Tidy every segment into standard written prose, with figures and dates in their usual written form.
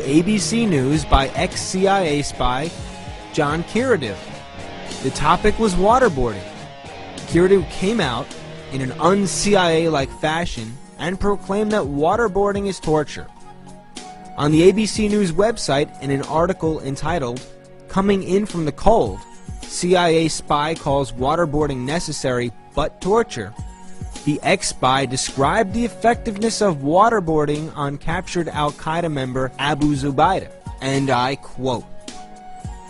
ABC News by ex-CIA spy John Kiriakou. The topic was waterboarding. Kiriakou came out in an un-CIA-like fashion and proclaimed that waterboarding is torture. On the ABC News website, in an article entitled, "Coming in from the Cold, CIA Spy Calls Waterboarding Necessary But Torture," the ex-spy described the effectiveness of waterboarding on captured Al-Qaeda member Abu Zubaydah, and I quote,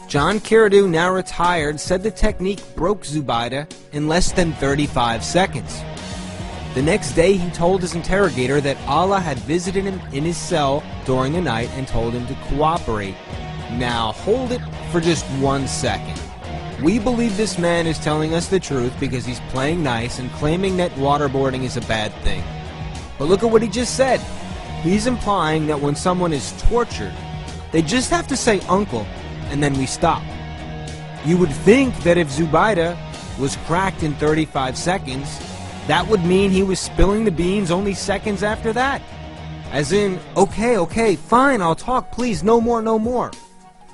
"John Kiriakou, now retired, said the technique broke Zubaydah in less than 35 seconds. The next day he told his interrogator that Allah had visited him in his cell during the night and told him to cooperate. Now hold it for just 1 second. We believe this man is telling us the truth because he's playing nice and claiming that waterboarding is a bad thing. But look at what he just said. He's implying that when someone is tortured, they just have to say uncle and then we stop. You would think that if Zubaydah was cracked in 35 seconds, that would mean he was spilling the beans only seconds after that. As in, okay, fine, I'll talk, please, no more, no more.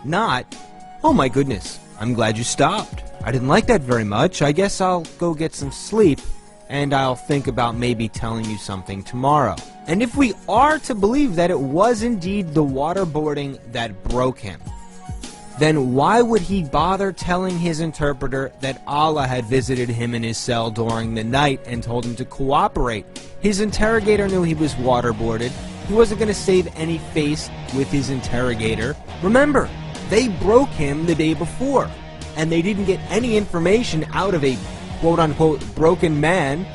Not, oh my goodness, I'm glad you stopped. I didn't like that very much. I guess I'll go get some sleep, and I'll think about maybe telling you something tomorrow. And if we are to believe that it was indeed the waterboarding that broke him, then why would he bother telling his interpreter that Allah had visited him in his cell during the night and told him to cooperate? His interrogator knew he was waterboarded. He wasn't going to save any face with his interrogator. Remember, they broke him the day before, and they didn't get any information out of a quote-unquote broken man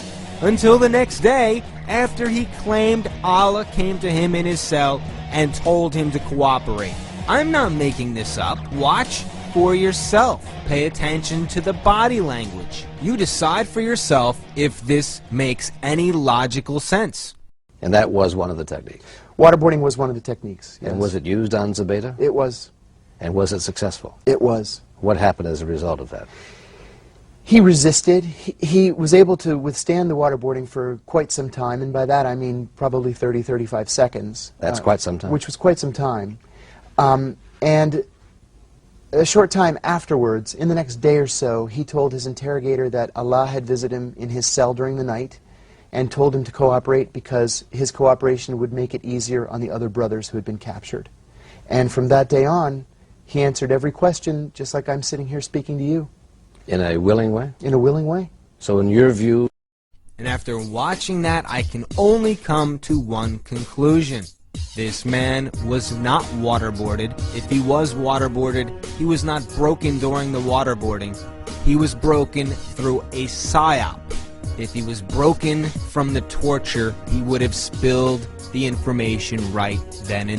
until the next day after he claimed Allah came to him in his cell and told him to cooperate. I'm not making this up. Watch for yourself. Pay attention to the body language. You decide for yourself if this makes any logical sense. And that was one of the techniques? Waterboarding was one of the techniques, yes. And was it used on Zubaydah? It was. And was it successful? It was. What happened as a result of that? He resisted. He was able to withstand the waterboarding for quite some time, and by that I mean probably 30, 35 seconds. That's quite some time. Which was quite some time. And a short time afterwards, in the next day or so, he told his interrogator that Allah had visited him in his cell during the night and told him to cooperate because his cooperation would make it easier on the other brothers who had been captured. And from that day on, he answered every question just like I'm sitting here speaking to you. In a willing way? In a willing way. So in your view... And after watching that, I can only come to one conclusion. This man was not waterboarded. If he was waterboarded, he was not broken during the waterboarding. He was broken through a psyop. If he was broken from the torture, he would have spilled the information right then and there.